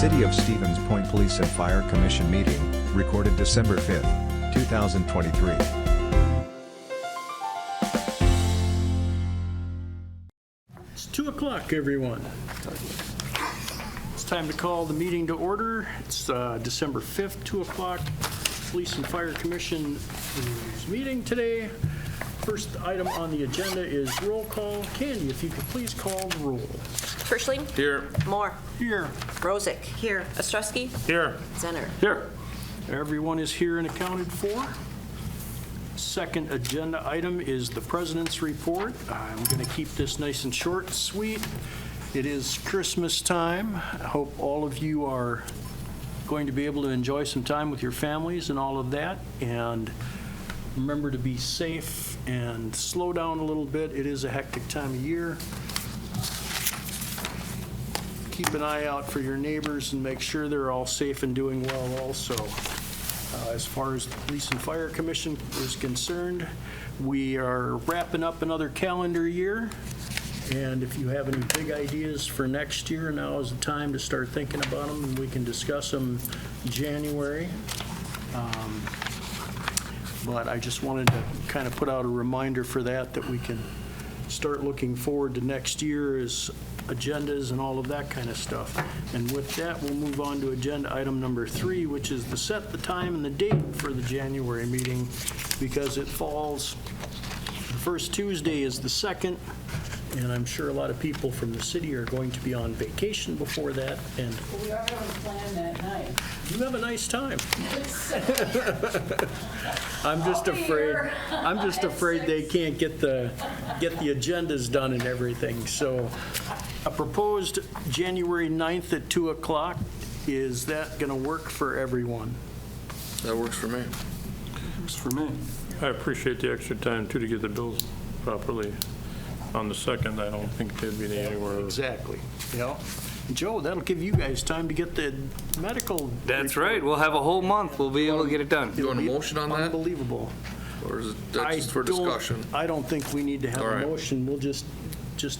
City of Stevens Point Police and Fire Commission meeting, recorded December 5, 2023. It's 2 o'clock, everyone. It's time to call the meeting to order. It's December 5th, 2 o'clock. Police and Fire Commission is meeting today. First item on the agenda is roll call. Candy, if you could please call the roll. Frischling? Here. Moore? Here. Rosick? Here. Ostrowski? Here. Zenner? Here. Everyone is here and accounted for. Second agenda item is the President's Report. I'm going to keep this nice and short and sweet. It is Christmas time. I hope all of you are going to be able to enjoy some time with your families and all of that. And remember to be safe and slow down a little bit. It is a hectic time of year. Keep an eye out for your neighbors and make sure they're all safe and doing well also. As far as the Police and Fire Commission is concerned, we are wrapping up another calendar year. And if you have any big ideas for next year, now is the time to start thinking about them, and we can discuss them in January. But I just wanted to kind of put out a reminder for that we can start looking forward to next year as agendas and all of that kind of stuff. And with that, we'll move on to agenda item number 3, which is to set the time and the date for the January meeting, because it falls, the first Tuesday is the 2nd, and I'm sure a lot of people from the city are going to be on vacation before that. And We are going to plan that night. you have a nice time. I'm just afraid they can't get the agendas done and everything. So a proposed January 9th at 2 o'clock, is that going to work for everyone? That works for me. Works for me. I appreciate the extra time, too, to get the bills properly. On the 2nd, I don't think there'd be anywhere. Exactly. Yeah. Joe, that'll give you guys time to get the medical. That's report. right. We'll have a whole month. We'll be able to get it done. You want a motion on that? Unbelievable. Or is that just for discussion? I don't think we need to have All a right. motion. We'll just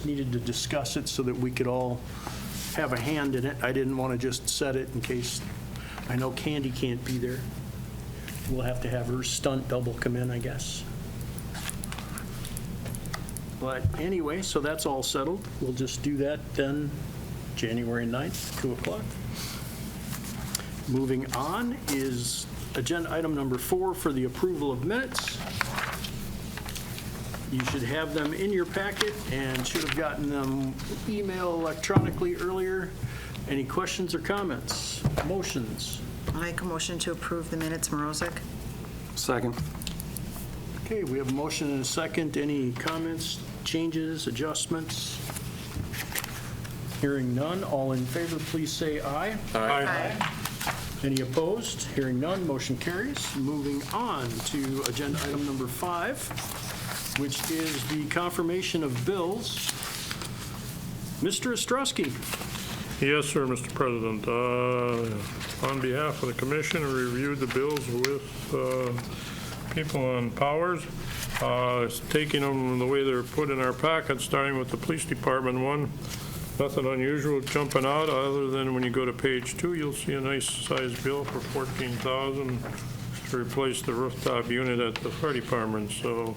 needed to discuss it so that we could all have a hand in it. I didn't want to just set it in case, I know Candy can't be there. We'll have to have her stunt double come in, I guess. But anyway, so that's all settled. We'll just do that then, January 9th, 2 o'clock. Moving on is agenda item number 4 for the approval of minutes. You should have them in your packet and should have gotten them email electronically earlier. Any questions or comments? Motions? I'll make a motion to approve the minutes, Morozek. Second. Okay, we have a motion and a second. Any comments, changes, adjustments? Hearing none, all in favor, please say aye. Aye. Any opposed? Hearing none, motion carries. Moving on to agenda item number 5, which is the confirmation of bills. Mr. Ostrowski. Yes, sir, Mr. President. On behalf of the commission, we reviewed the bills with people on powers, taking them the way they're put in our packet, starting with the police department one. Nothing unusual jumping out, other than when you go to page 2, you'll see a nice sized bill for $14,000 to replace the rooftop unit at the fire department. So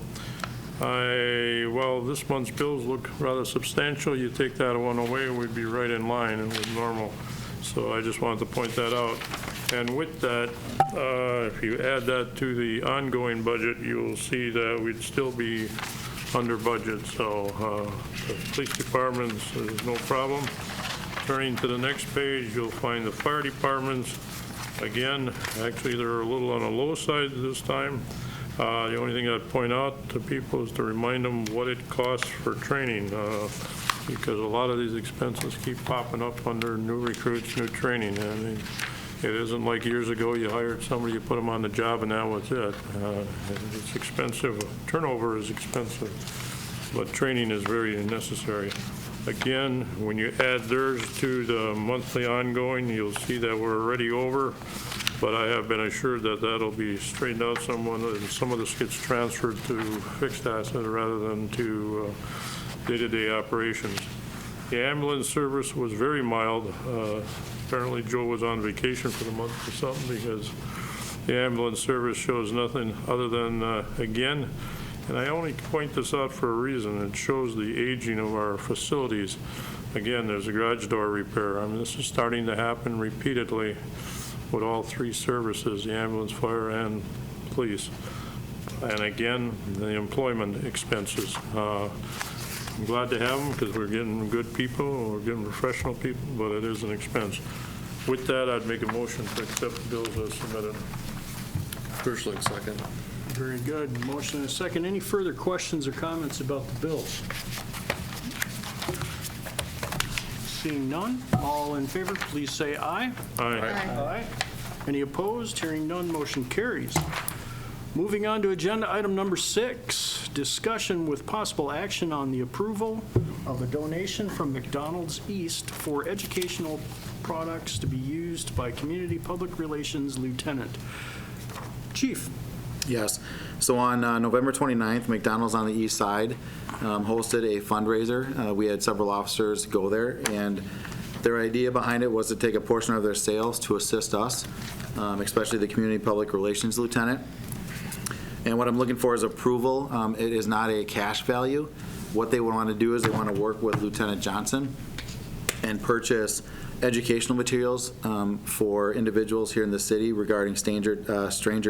well, this month's bills look rather substantial. You take that one away, we'd be right in line with normal. So I just wanted to point that out. And with that, if you add that to the ongoing budget, you'll see that we'd still be under budget. So the police departments, there's no problem. Turning to the next page, you'll find the fire departments. Again, actually, they're a little on the low side this time. The only thing I'd point out to people is to remind them what it costs for training, because a lot of these expenses keep popping up under new recruits, new training. And it isn't like years ago you hired somebody, you put them on the job, and that was it. It's expensive. Turnover is expensive, but training is very necessary. Again, when you add theirs to the monthly ongoing, you'll see that we're already over. But I have been assured that that'll be straightened out somewhat, and some of this gets transferred to fixed assets rather than to day-to-day operations. The ambulance service was very mild. Apparently Joe was on vacation for the month or something, because the ambulance service shows nothing other than, again, and I only point this out for a reason, it shows the aging of our facilities. Again, there's a garage door repair. I mean, this is starting to happen repeatedly with all three services, the ambulance, fire, and police. And again, the employment expenses. I'm glad to have them because we're getting good people, we're getting professional people, but it is an expense. With that, I'd make a motion to accept the bills as submitted. Kirschling, second. Very good. Motion and a second. Any further questions or comments about the bills? Seeing none, all in favor, please say aye. Aye. Aye. Any opposed? Hearing none, motion carries. Moving on to agenda item number 6, discussion with possible action on the approval of a donation from McDonald's East for educational products to be used by Community Public Relations Lieutenant. Chief. Yes. So on November 29th, McDonald's on the east side hosted a fundraiser. We had several officers go there, and their idea behind it was to take a portion of their sales to assist us, especially the Community Public Relations Lieutenant. And what I'm looking for is approval. It is not a cash value. What they want to do is they want to work with Lieutenant Johnson and purchase educational materials for individuals here in the city regarding stranger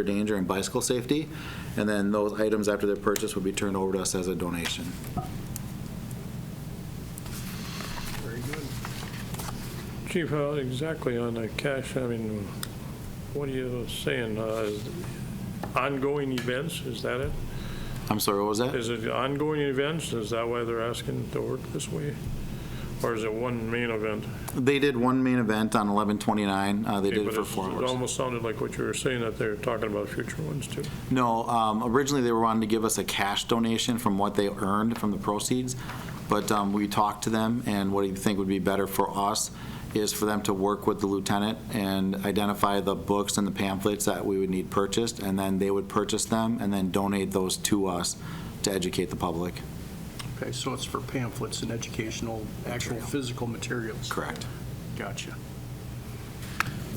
danger and bicycle safety. And then those items after their purchase would be turned over to us as a donation. Very good. Chief, how exactly on the cash, I mean, what are you saying? Ongoing events, is that it? I'm sorry, what was that? Is it ongoing events? Is that why they're asking to work this way? Or is it one main event? They did one main event on 11/29. They did it for 4 It hours. almost sounded like what you were saying, that they're talking about future ones too. No, originally they were wanting to give us a cash donation from what they earned from the proceeds, but we talked to them, and what do you think would be better for us is for them to work with the lieutenant and identify the books and the pamphlets that we would need purchased, and then they would purchase them and then donate those to us to educate the public. Okay, so it's for pamphlets and educational, actual physical materials. Correct. Gotcha.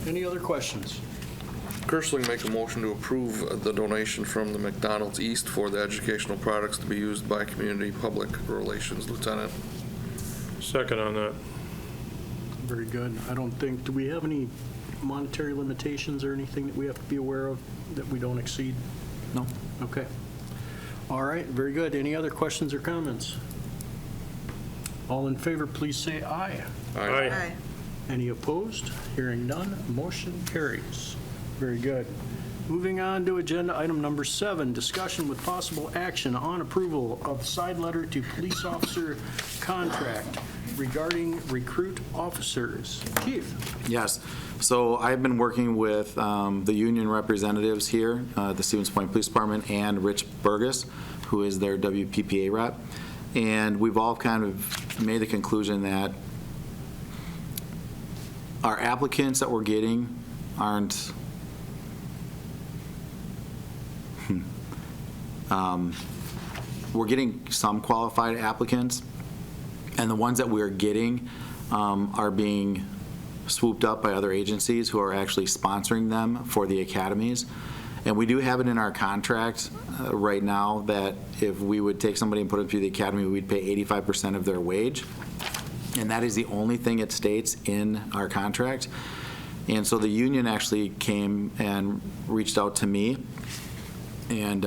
Any other questions? Kirschling make a motion to approve the donation from the McDonald's East for the educational products to be used by Community Public Relations Lieutenant. Second on that. Very good. I don't think, do we have any monetary limitations or anything that we have to be aware of that we don't exceed? No. Okay. All right, very good. Any other questions or comments? All in favor, please say aye. Aye. Any opposed? Hearing none, motion carries. Very good. Moving on to agenda item number 7, discussion with possible action on approval of side letter to police officer contract regarding recruit officers. Chief. Yes. So I've been working with the union representatives here, the Stevens Point Police Department, and Rich Burgess, who is their WPPA rep. And we've all kind of made the conclusion that our applicants that we're getting aren't we're getting some qualified applicants, and the ones that we're getting are being swooped up by other agencies who are actually sponsoring them for the academies. And we do have it in our contract right now that if we would take somebody and put them through the academy, we'd pay 85% of their wage. And that is the only thing it states in our contract. And so the union actually came and reached out to me, and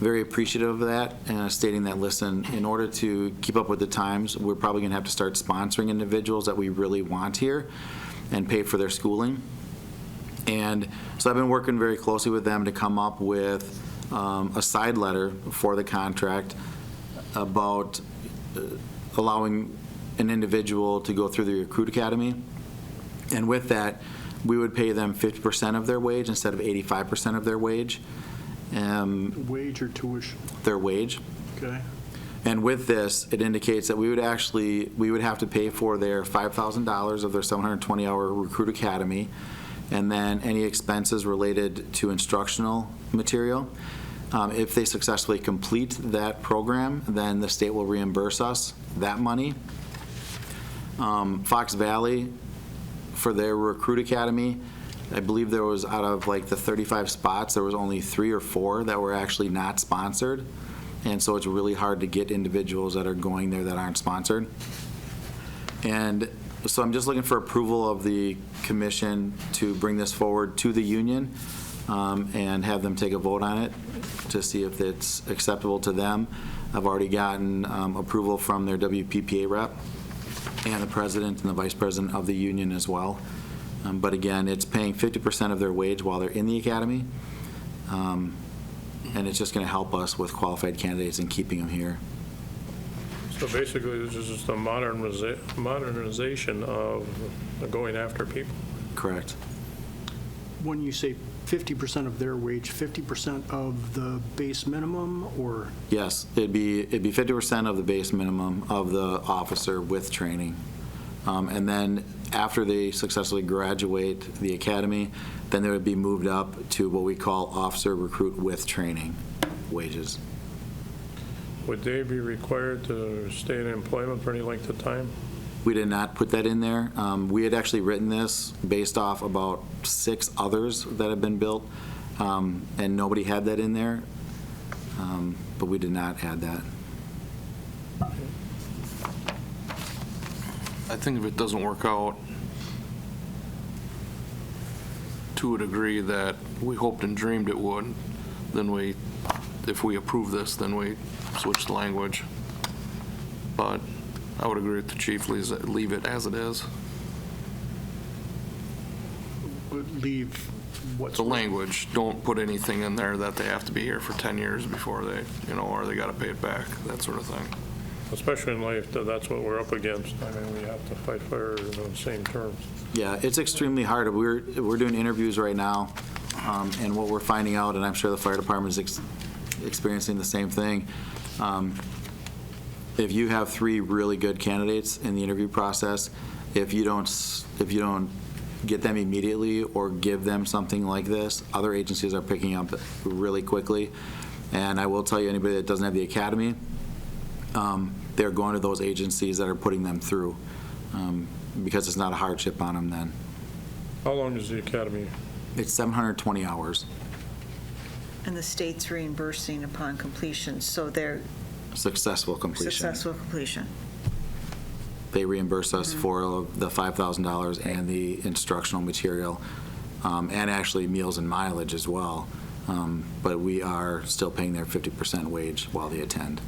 very appreciative of that, stating that, listen, in order to keep up with the times, we're probably going to have to start sponsoring individuals that we really want here and pay for their schooling. And so I've been working very closely with them to come up with a side letter for the contract about allowing an individual to go through the recruit academy. And with that, we would pay them 50% of their wage instead of 85% of their wage. Wage or tuition? Their wage. Okay. And with this, it indicates that we would have to pay for their $5,000 of their 720-hour recruit academy, and then any expenses related to instructional material. If they successfully complete that program, then the state will reimburse us that money. Fox Valley, for their recruit academy, I believe there was, out of like the 35 spots, there was only 3 or 4 that were actually not sponsored. And so it's really hard to get individuals that are going there that aren't sponsored. And so I'm just looking for approval of the commission to bring this forward to the union and have them take a vote on it to see if it's acceptable to them. I've already gotten approval from their WPPA rep and the president and the vice president of the union as well. But again, it's paying 50% of their wage while they're in the academy. And it's just going to help us with qualified candidates and keeping them here. So basically, this is just a modernization of going after people. Correct. When you say 50% of their wage, 50% of the base minimum, or? Yes, it'd be 50% of the base minimum of the officer with training. And then after they successfully graduate the academy, then they would be moved up to what we call officer recruit with training wages. Would they be required to stay in employment for any length of time? We did not put that in there. We had actually written this based off about 6 others that have been built, and nobody had that in there, but we did not add that. I think if it doesn't work out to a degree that we hoped and dreamed it would, then if we approve this, then we switch the language. But I would agree with the chief, leave it as it is. Leave what's? The language, don't put anything in there that they have to be here for 10 years before they, or they got to pay it back, that sort of thing. Especially in life, that's what we're up against. I mean, we have to fight fire in the same terms. Yeah, it's extremely hard. We're doing interviews right now, and what we're finding out, and I'm sure the fire department is experiencing the same thing, if you have 3 really good candidates in the interview process, if you don't get them immediately or give them something like this, other agencies are picking up really quickly. And I will tell you, anybody that doesn't have the academy, they're going to those agencies that are putting them through because it's not a hardship on them then. How long is the academy? It's 720 hours. And the state's reimbursing upon completion, so they're Successful completion. successful completion. They reimburse us for the $5,000 and the instructional material, and actually meals and mileage as well. But we are still paying their 50% wage while they attend.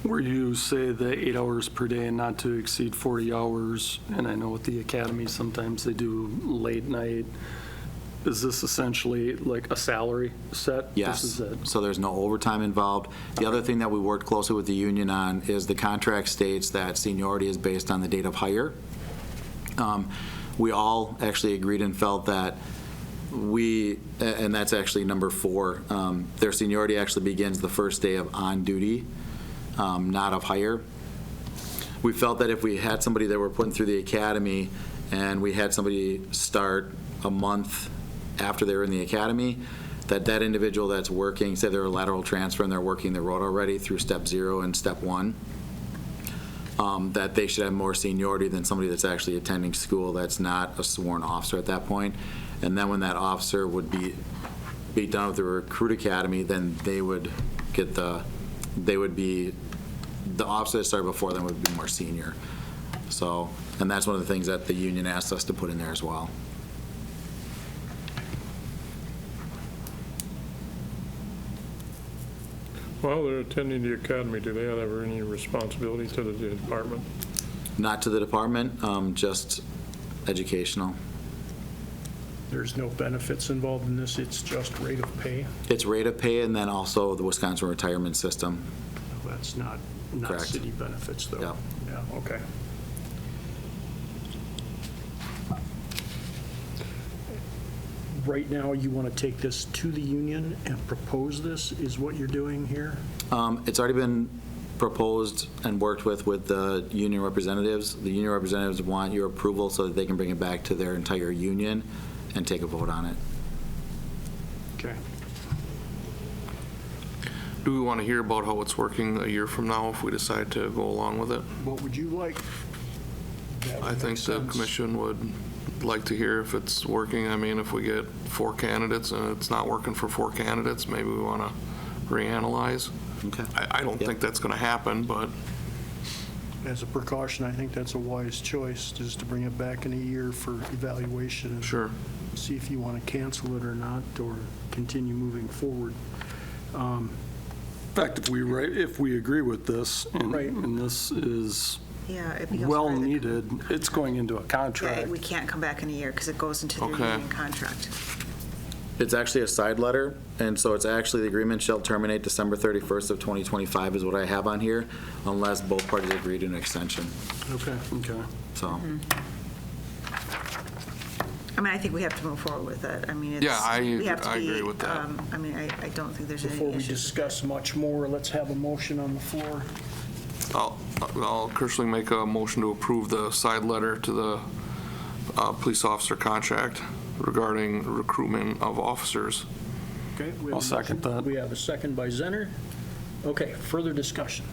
Where you say the 8 hours per day and not to exceed 40 hours, and I know with the academy, sometimes they do late night. Is this essentially like a salary set? This Yes, is it. so there's no overtime involved. The other thing that we worked closely with the union on is the contract states that seniority is based on the date of hire. We all actually agreed and felt that and that's actually number 4, their seniority actually begins the first day of on duty, not of hire. We felt that if we had somebody that we're putting through the academy and we had somebody start a month after they're in the academy, that individual that's working, say they're a lateral transfer and they're working the road already through step 0 and step 1, that they should have more seniority than somebody that's actually attending school that's not a sworn officer at that point. And then when that officer would be done with the recruit academy, then they would be, the officer that started before them would be more senior. So, and that's one of the things that the union asked us to put in there as well. While they're attending the academy, do they have any responsibility to the department? Not to the department, just educational. There's no benefits involved in this, it's just rate of pay? It's rate of pay and then also the Wisconsin retirement system. That's not Correct. city benefits, though? Yeah. Yeah, okay. Right now, you want to take this to the union and propose this, is what you're doing here? It's already been proposed and worked with the union representatives. The union representatives want your approval so that they can bring it back to their entire union and take a vote on it. Okay. Do we want to hear about how it's working a year from now if we decide to go along with it? What would you like? that would I make think the sense. commission would like to hear if it's working. I mean, if we get 4 candidates and it's not working for 4 candidates, maybe we want to reanalyze. Okay. I don't Yep. think that's going to happen, but As a precaution, I think that's a wise choice, just to bring it back in a year for evaluation. And sure. see if you want to cancel it or not, or continue moving forward. In fact, if we agree with this, Right. and this is Yeah, it becomes well part of the- needed, it's going into a Yeah, contract. we can't come back in a year because it goes into the Okay. union contract. It's actually a side letter, and so it's actually the agreement shall terminate December 31st of 2025 is what I have on here, unless both parties agree to an extension. Okay. Okay. So, I mean, I think we have to move forward with it. I mean, it's. Yeah, we have to I be, agree with that. I mean, I don't think there's any Before we issues with discuss much more, let's have a motion on the floor. I'll personally make a motion to approve the side letter to the police officer contract regarding recruitment of officers. Okay. we have I'll a second motion. that. We have a second by Zenner. Okay, further discussion.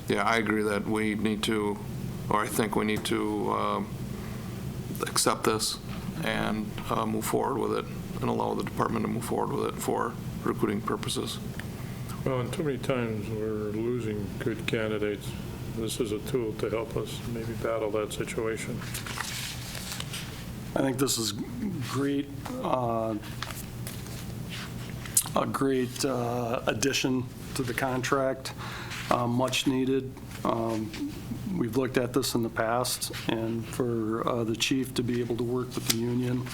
Yeah, I agree that we need to, or I think we need to accept this and move forward with it and allow the department to move forward with it for recruiting purposes. Well, and too many times we're losing good candidates. This is a tool to help us maybe battle that situation. I think this is great, a great addition to the contract, much needed. We've looked at this in the past, and for the chief to be able to work with the union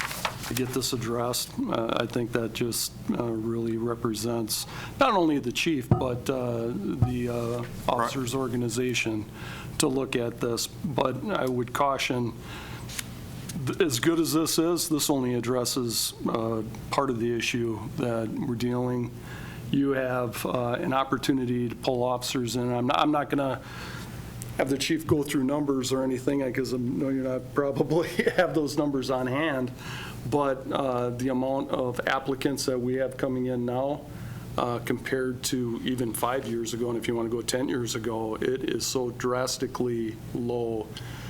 to get this addressed, I think that just really represents not only the chief, but the officers' organization to look at this. But I would caution, as good as this only addresses part of the issue that we're dealing. You have an opportunity to pull officers in. I'm not going to have the chief go through numbers or anything, because I know you're not probably have those numbers on hand, but the amount of applicants that we have coming in now compared to even 5 years ago, and if you want to go 10 years ago, it is so drastically low.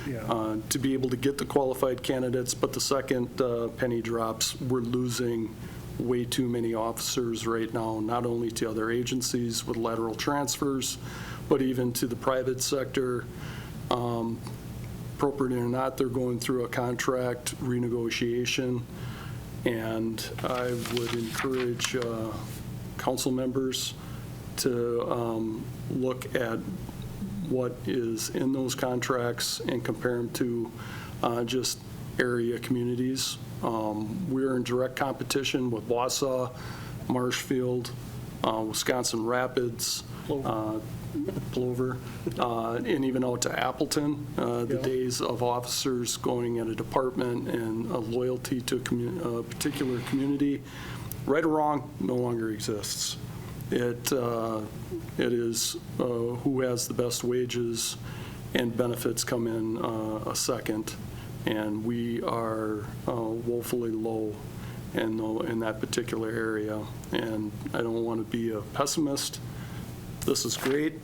Yeah. To be able to get the qualified candidates, but the second penny drops, we're losing way too many officers right now, not only to other agencies with lateral transfers, but even to the private sector. Appropriate or not, they're going through a contract renegotiation, and I would encourage council members to look at what is in those contracts and compare them to just area communities. We're in direct competition with Wausau, Marshfield, Wisconsin Rapids, Plover, and even out to Appleton. The days of officers going at a department and a loyalty to a particular community, right or wrong, no longer exists. It is who has the best wages and benefits come in a second, and we are woefully low in that particular area. And I don't want to be a pessimist. This is great.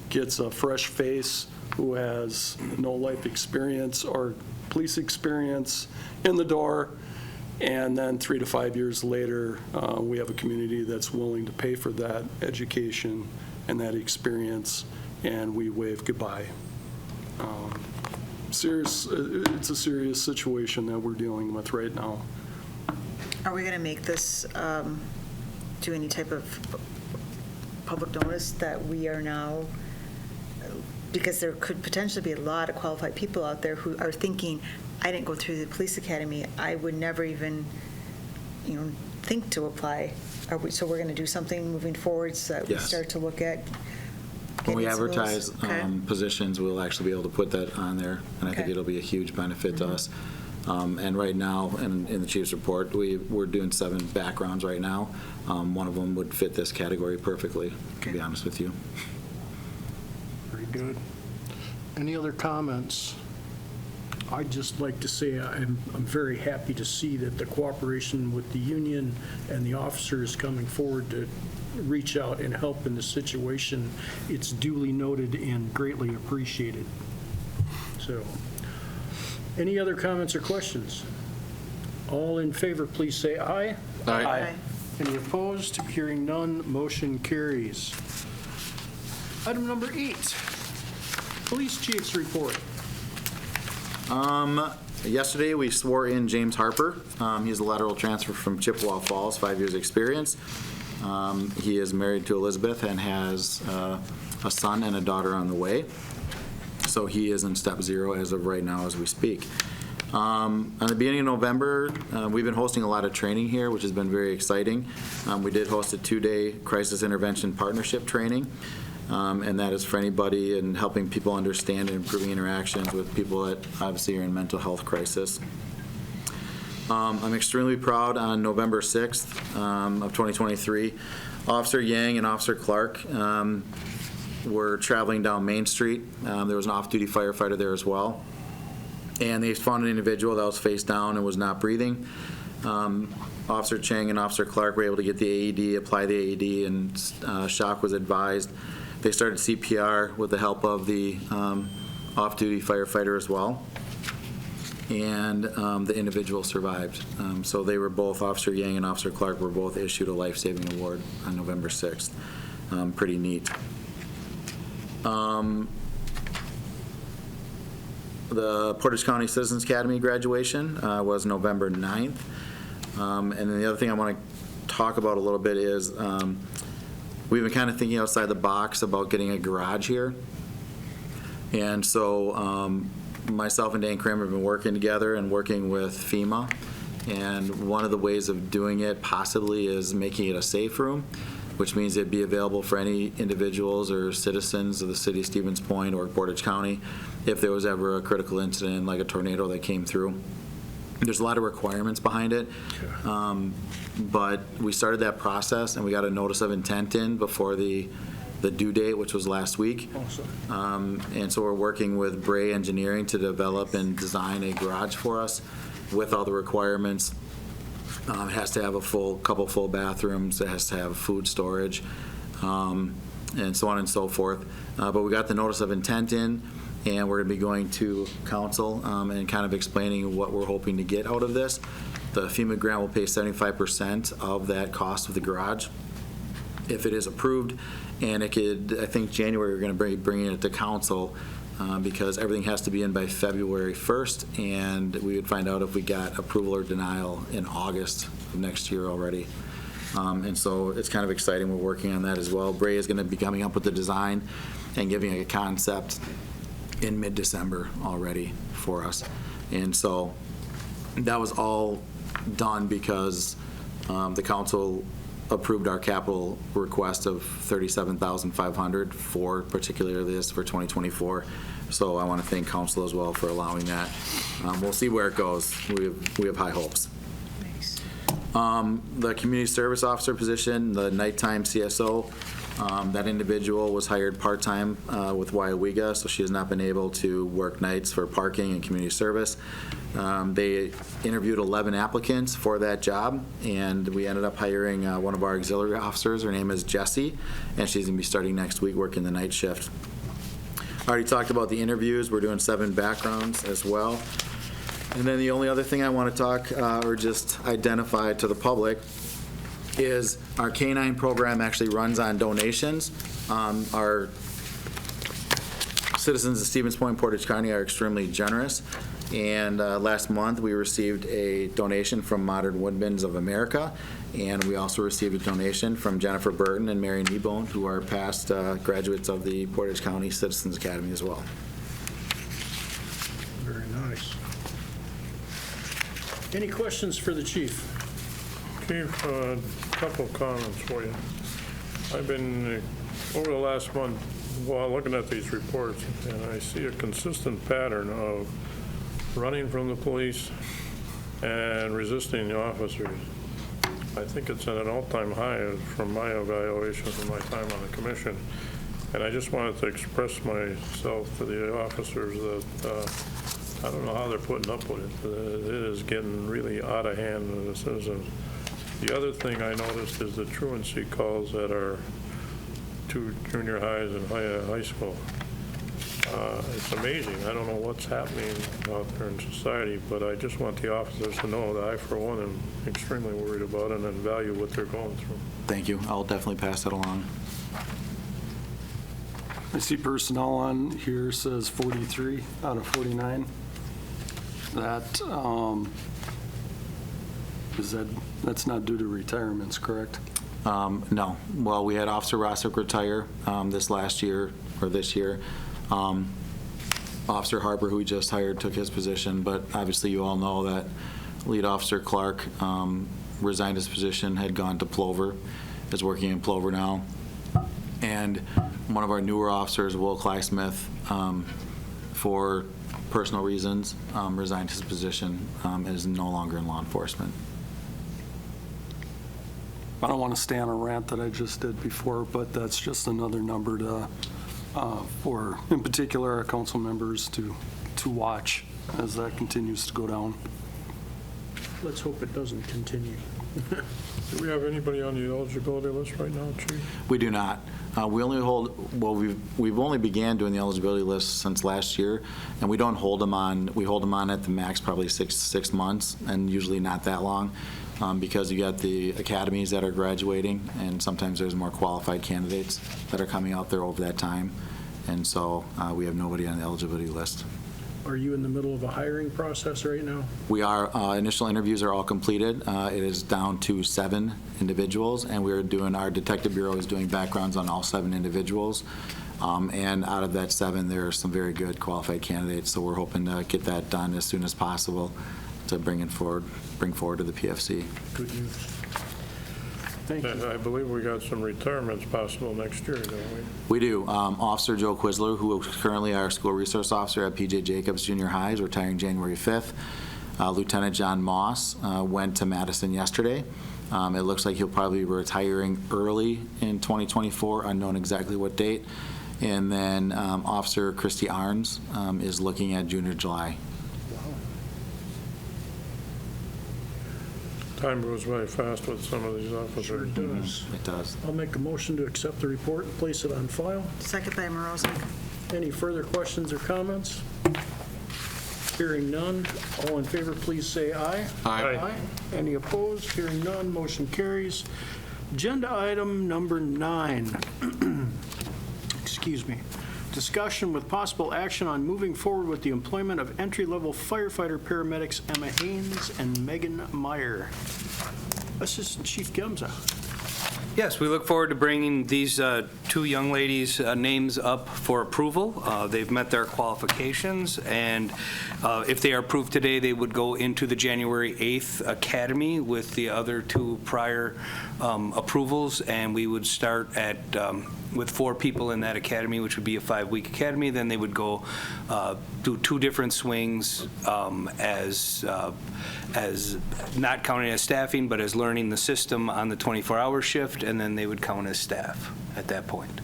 Gets a fresh face who has no life experience or police experience in the door. And then 3 to 5 years later, we have a community that's willing to pay for that education and that experience, and we wave goodbye. It's a serious situation that we're dealing with right now. Are we going to make this, do any type of public notice that we are now, because there could potentially be a lot of qualified people out there who are thinking, I didn't go through the police academy, I would never even, think to apply. So we're going to do something moving forward so that we Yes. start to look at when we getting some of those? advertise Okay. positions, we'll actually be able to put that on there, and I think Okay. it'll be a huge benefit to us. And right now, in the chief's report, we're doing 7 backgrounds right now. One of them would fit this category perfectly, to be Okay. honest with you. Very good. Any other comments? I'd just like to say I'm very happy to see that the cooperation with the union and the officers coming forward to reach out and help in the situation. It's duly noted and greatly appreciated. So, Any other comments or questions? All in favor, please say aye. Aye. Any opposed? Hearing none, motion carries. Item number 8, Police Chief's report. Yesterday, we swore in James Harper. He's a lateral transfer from Chippewa Falls, 5 years experience. He is married to Elizabeth and has a son and a daughter on the way. So he is in step 0 as of right now as we speak. On the beginning of November, we've been hosting a lot of training here, which has been very exciting. We did host a 2-day crisis intervention partnership training, and that is for anybody and helping people understand and improving interactions with people that obviously are in mental health crisis. I'm extremely proud on November 6th of 2023, Officer Yang and Officer Clark were traveling down Main Street. There was an off-duty firefighter there as well. And they found an individual that was face down and was not breathing. Officer Chang and Officer Clark were able to get the AED, apply the AED, and shock was advised. They started CPR with the help of the off-duty firefighter as well. And the individual survived. So they were both, Officer Yang and Officer Clark were both issued a life-saving award on November 6th. Pretty neat. The Portage County Citizens Academy graduation was November 9th. And then the other thing I want to talk about a little bit is we've been kind of thinking outside the box about getting a garage here. And so myself and Dan Kramer have been working together and working with FEMA. And one of the ways of doing it possibly is making it a safe room, which means it'd be available for any individuals or citizens of the city of Stevens Point or Portage County if there was ever a critical incident like a tornado that came through. There's a lot of requirements behind it, but we started that process and we got a notice of intent in before the due date, which was last week. Awesome. And so we're working with Bray Engineering to develop and design a garage for us with all the requirements. It has to have a couple full bathrooms. It has to have food storage, and so on and so forth. But we got the notice of intent in, and we're going to be going to council and kind of explaining what we're hoping to get out of this. The FEMA grant will pay 75% of that cost of the garage if it is approved, and it could, I think January we're going to be bringing it to council because everything has to be in by February 1st, and we would find out if we got approval or denial in August of next year already. And so it's kind of exciting. We're working on that as well. Bray is going to be coming up with the design and giving a concept in mid-December already for us. And so that was all done because the council approved our capital request of $37,500 for particularly this for 2024. So I want to thank council as well for allowing that. We'll see where it goes. We have high hopes. Nice. The community service officer position, the nighttime CSO, that individual was hired part-time with Waiawega, so she has not been able to work nights for parking and community service. They interviewed 11 applicants for that job, and we ended up hiring one of our auxiliary officers. Her name is Jessie, and she's going to be starting next week working the night shift. I already talked about the interviews. We're doing 7 backgrounds as well. And then the only other thing I want to talk or just identify to the public is our K-9 program actually runs on donations. Our citizens of Stevens Point and Portage County are extremely generous. And last month, we received a donation from Modern Woodman's of America, and we also received a donation from Jennifer Burton and Mary Kneebone, who are past graduates of the Portage County Citizens Academy as well. Very nice. Any questions for the chief? Chief, a couple of comments for you. I've been, over the last month, while looking at these reports, and I see a consistent pattern of running from the police and resisting the officers. I think it's at an all-time high from my evaluation from my time on the commission. And I just wanted to express myself to the officers that I don't know how they're putting up with it. It is getting really out of hand to the citizens. The other thing I noticed is the truancy calls at our 2 junior highs and high school. It's amazing. I don't know what's happening out there in society, but I just want the officers to know that I, for one, am extremely worried about it and value what they're going through. Thank you. I'll definitely pass that along. I see personnel on here says 43 out of 49. That's not due to retirements, correct? No. Well, we had Officer Rossick retire this year. Officer Harper, who we just hired, took his position, but obviously you all know that Lead Officer Clark resigned his position, had gone to Plover, is working in Plover now. And one of our newer officers, Will Clysmith, for personal reasons, resigned his position and is no longer in law enforcement. I don't want to stay on a rant that I just did before, but that's just another number for, in particular, our council members to watch as that continues to go down. Let's hope it doesn't continue. Do we have anybody on the eligibility list right now, Chief? We do not. We only hold, well, we've only began doing the eligibility list since last year, and we don't hold them on, we hold them on at the max probably six months, and usually not that long, because you got the academies that are graduating, and sometimes there's more qualified candidates that are coming out there over that time, and so we have nobody on the eligibility list. Are you in the middle of a hiring process right now? We are, initial interviews are all completed. It is down to 7 individuals, and we're doing, our detective bureau is doing backgrounds on all 7 individuals. And out of that 7, there are some very good qualified candidates, so we're hoping to get that done as soon as possible to bring forward to the PFC. Good news. Thank you. And I believe we got some retirements possible next year, don't we? We do. Officer Joe Quisler, who is currently our school resource officer at P.J. Jacobs Junior High, is retiring January 5th. Lieutenant John Moss went to Madison yesterday. It looks like he'll probably be retiring early in 2024, unknown exactly what date. And then Officer Christy Arns is looking at June or July. Time goes by fast with some of these Sure officers. does. It does. I'll make a motion to accept the report and place it on file. Second by Morozek. Any further questions or comments? Hearing none, all in favor, please say aye. Aye. Any opposed? Hearing none, motion carries. Agenda item number 9. Excuse me. Discussion with possible action on moving forward with the employment of entry-level firefighter paramedics Emma Haynes and Megan Meyer. Assistant Chief Gemza. Yes, we look forward to bringing these 2 young ladies' names up for approval. They've met their qualifications, and if they are approved today, they would go into the January 8th academy with the other 2 prior approvals, and we would start at with 4 people in that academy, which would be a 5-week academy. Then they would go do 2 different swings as not counting as staffing, but as learning the system on the 24-hour shift, and then they would count as staff at that point.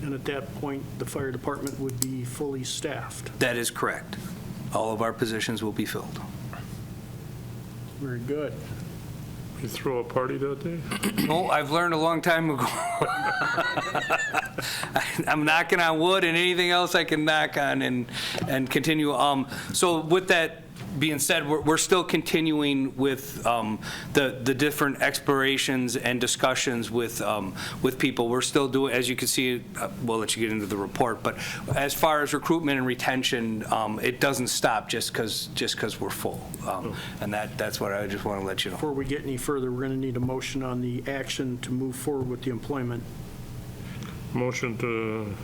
And at that point, the fire department would be fully staffed. That is correct. All of our positions will be filled. Very good. You throw a party that day? Oh, I've learned a long time ago. I'm knocking on wood and anything else I can knock on and continue. So with that being said, we're still continuing with the different explorations and discussions with people. We're still doing, as you can see, we'll let you get into the report, but as far as recruitment and retention, it doesn't stop just because we're full. And that's what I just want to let you know. Before we get any further, we're going to need a motion on the action to move forward with the employment. Motion to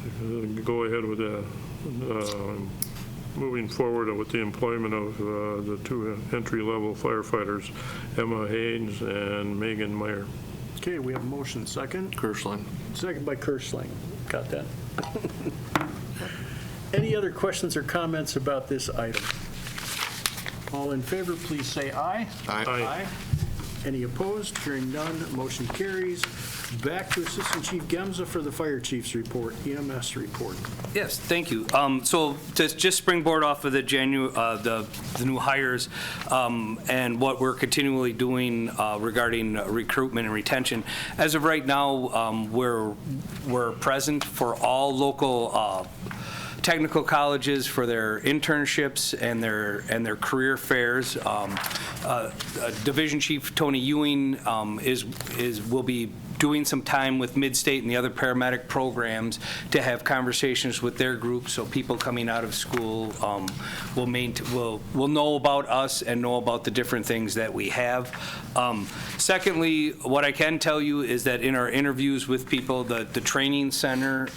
go ahead with the, moving forward with the employment of the 2 entry-level firefighters, Emma Haynes and Megan Meyer. Okay, we have a motion. Second? Kirschling. Second by Kirschling. Got that? Any other questions or comments about this item? All in favor, please say aye. Aye. Any opposed? Hearing none, motion carries. Back to Assistant Chief Gemza for the Fire Chief's report, EMS report. Yes, thank you. So to just springboard off of the new hires and what we're continually doing regarding recruitment and retention, as of right now, we're present for all local technical colleges for their internships and their career fairs. Division Chief Tony Ewing will be doing some time with Midstate and the other paramedic programs to have conversations with their groups, so people coming out of school will know about us and know about the different things that we have. Secondly, what I can tell you is that in our interviews with people, the training center,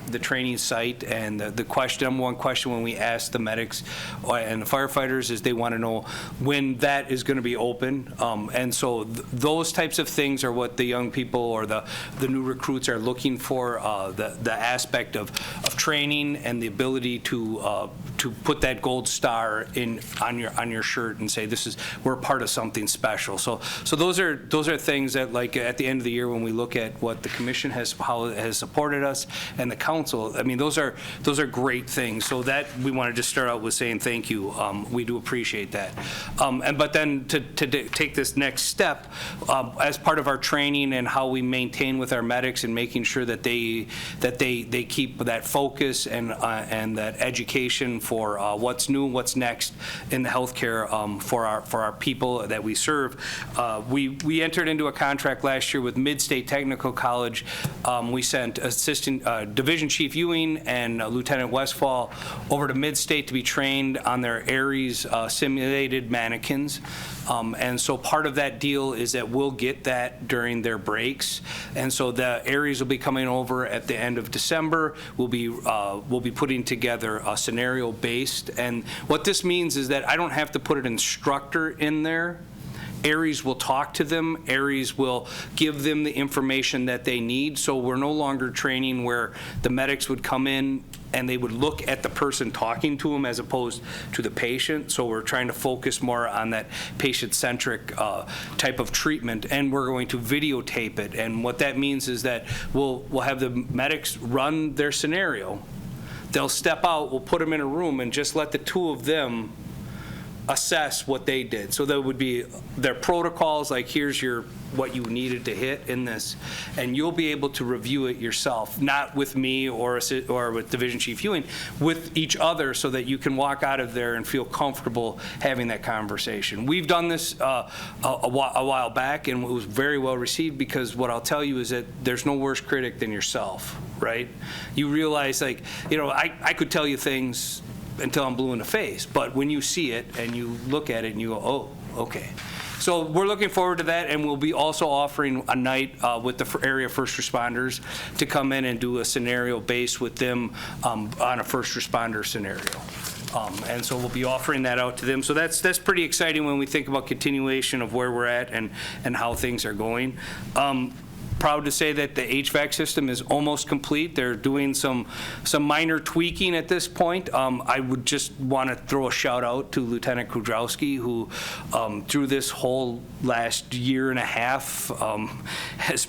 the training site, and the number one question when we ask the medics and the firefighters is they want to know when that is going to be open. And so those types of things are what the young people or the new recruits are looking for, the aspect of training and the ability to put that gold star on your shirt and say we're part of something special. So those are things that, like, at the end of the year when we look at what the commission how it has supported us and the council, I mean, those are great things. So that we want to just start out with saying thank you. We do appreciate that. But then to take this next step, as part of our training and how we maintain with our medics and making sure that they keep that focus and that education for what's new, what's next in the healthcare for our people that we serve. We entered into a contract last year with Midstate Technical College. We sent Division Chief Ewing and Lieutenant Westfall over to Midstate to be trained on their Ares simulated mannequins. And so part of that deal is that we'll get that during their breaks. And so the Ares will be coming over at the end of December. We'll be putting together a scenario based. And what this means is that I don't have to put an instructor in there. Ares will talk to them. Ares will give them the information that they need. So we're no longer training where the medics would come in and they would look at the person talking to them as opposed to the patient. So we're trying to focus more on that patient-centric type of treatment, and we're going to videotape it. And what that means is that we'll have the medics run their scenario. They'll step out, we'll put them in a room, and just let the two of them assess what they did. So there would be their protocols, like here's what you needed to hit in this, and you'll be able to review it yourself, not with me or with Division Chief Ewing, with each other, so that you can walk out of there and feel comfortable having that conversation. We've done this a while back, and it was very well received, because what I'll tell you is that there's no worse critic than yourself, right? You realize, like, I could tell you things until I'm blue in the face, but when you see it and you look at it and you go, oh, okay. So we're looking forward to that, and we'll be also offering a night with the area first responders to come in and do a scenario based with them on a first responder scenario. And so we'll be offering that out to them. So that's pretty exciting when we think about continuation of where we're at and how things are going. Proud to say that the HVAC system is almost complete. They're doing some minor tweaking at this point. I would just want to throw a shout out to Lieutenant Kudrowski, who through this whole last year and a half has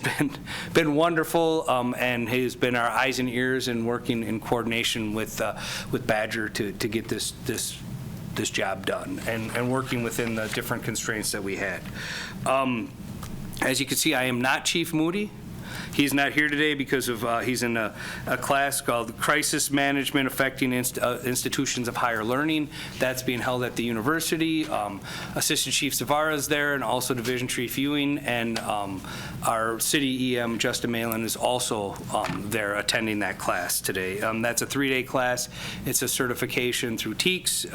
been wonderful, and has been our eyes and ears and working in coordination with Badger to get this job done, and working within the different constraints that we had. As you can see, I am not Chief Moody. He's not here today because of he's in a class called Crisis Management Affecting Institutions of Higher Learning. That's being held at the university. Assistant Chief Zavara is there, and also Division Chief Ewing, and our city EM, Justin Malin, is also there attending that class today. That's a 3-day class. It's a certification through TEACS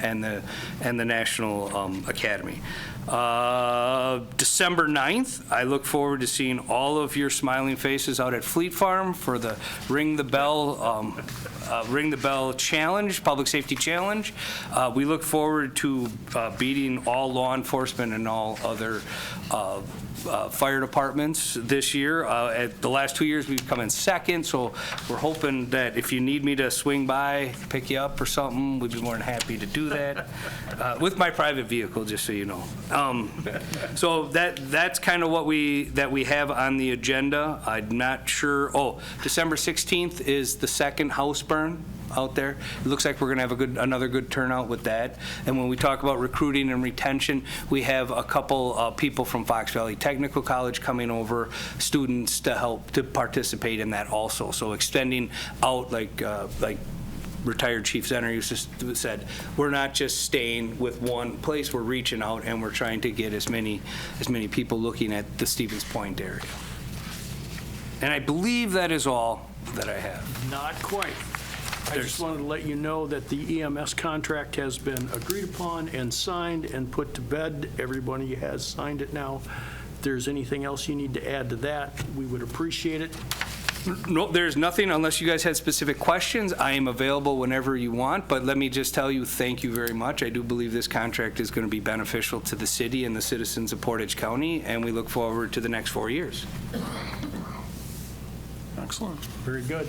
and the National Academy. December 9th, I look forward to seeing all of your smiling faces out at Fleet Farm for the Ring the Bell Challenge, Public Safety Challenge. We look forward to beating all law enforcement and all other fire departments this year. At the last 2 years, we've come in second, so we're hoping that if you need me to swing by, pick you up or something, we'd be more than happy to do that with my private vehicle, just so you know. So that's kind of what we have on the agenda. I'm not sure. Oh, December 16th is the second house burn out there. It looks like we're going to have another good turnout with that. And when we talk about recruiting and retention, we have a couple people from Fox Valley Technical College coming over, students to help to participate in that also. So extending out like retired Chief Zenner used to said, we're not just staying with one place, we're reaching out and we're trying to get as many people looking at the Stevens Point area. And I believe that is all that I have. Not quite. I just wanted to let you know that the EMS contract has been agreed upon and signed and put to bed. Everybody has signed it now. If there's anything else you need to add to that, we would appreciate it. No, there's nothing, unless you guys had specific questions. I am available whenever you want, but let me just tell you, thank you very much. I do believe this contract is going to be beneficial to the city and the citizens of Portage County, and we look forward to the next 4 years. Excellent. Very good.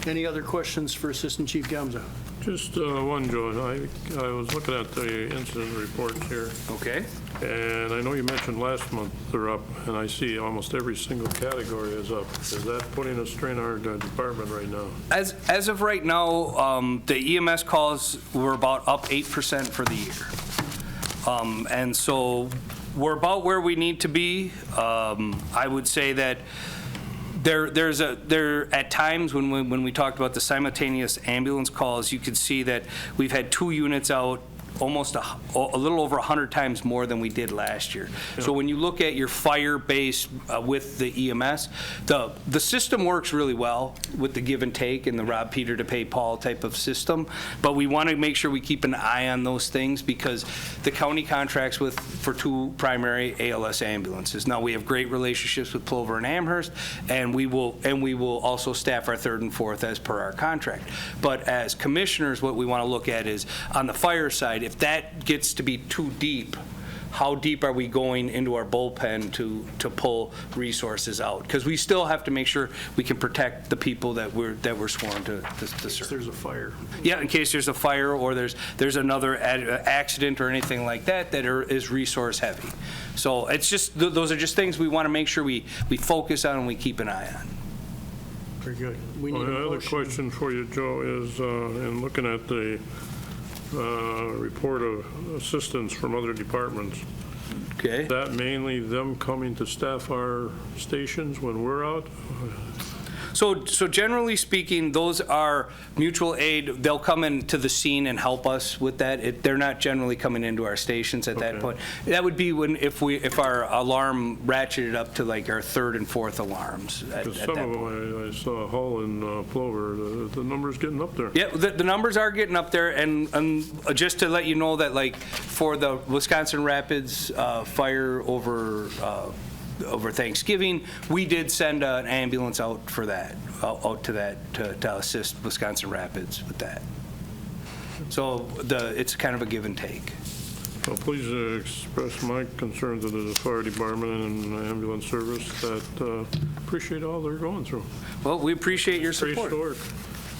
Any other questions for Assistant Chief Gamza? Just one, Joe. I was looking at the incident reports here, Okay? and I know you mentioned last month they're up, and I see almost every single category is up. Is that putting a strain on our department right now? As of right now, the EMS calls were about up 8% for the year. And so we're about where we need to be. I would say that there at times when we talked about the simultaneous ambulance calls, you could see that we've had 2 units out almost a little over 100 times more than we did last year. So when you look at your fire base with the EMS, the system works really well with the give and take and the rob Peter to pay Paul type of system, but we want to make sure we keep an eye on those things because the county contracts for 2 primary ALS ambulances. Now we have great relationships with Plover and Amherst, and we will also staff our 3rd and 4th as per our contract. But as commissioners, what we want to look at is on the fire side, if that gets to be too deep, how deep are we going into our bullpen to pull resources out? Because we still have to make sure we can protect the people that we're sworn to serve. There's a fire. Yeah, in case there's a fire or there's another accident or anything like that is resource heavy. So it's just those are just things we want to make sure we focus on and we keep an eye on. Very good. We need a The other motion. question for you, Joe, is in looking at the report of assistance from other departments, Okay. is that mainly them coming to staff our stations when we're out? So generally speaking, those are mutual aid. They'll come into the scene and help us with that. They're not generally coming into our stations at that Okay. point. That would be if our alarm ratcheted up to like our 3rd and 4th alarms at Because that some of point. them, I saw Hull and Plover, the number's getting up there. Yeah, the numbers are getting up there, and just to let you know that, like, for the Wisconsin Rapids fire over Thanksgiving, we did send an ambulance out for that, to assist Wisconsin Rapids with that. So it's kind of a give and take. Well, please express my concern to the fire department and ambulance service that appreciate all they're going through. Well, we appreciate your Great support. work.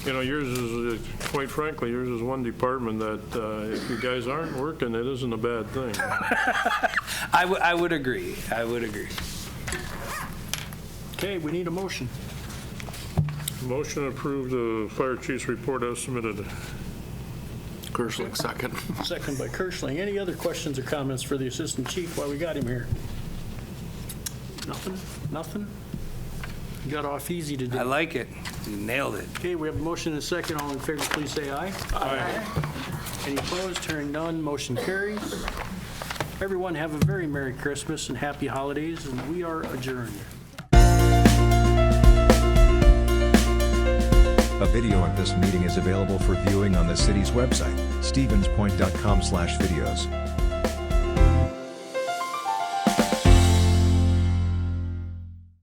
You know, yours is, quite frankly, yours is one department that if you guys aren't working, it isn't a bad thing. I would agree. I would agree. Okay, we need a motion. Motion to approve the fire chief's report as submitted. Kerschling, second. Second by Kershling. Any other questions or comments for the Assistant Chief while we got him here? Nothing? Nothing? You got off easy today. I like it. You nailed it. Okay, we have a motion and a second. All in favor, please say aye. Aye. Any opposed? Hearing none, motion carries. Everyone have a very Merry Christmas and Happy Holidays, and we are adjourned. A video of this meeting is available for viewing on the city's website, stevenspoint.com/videos.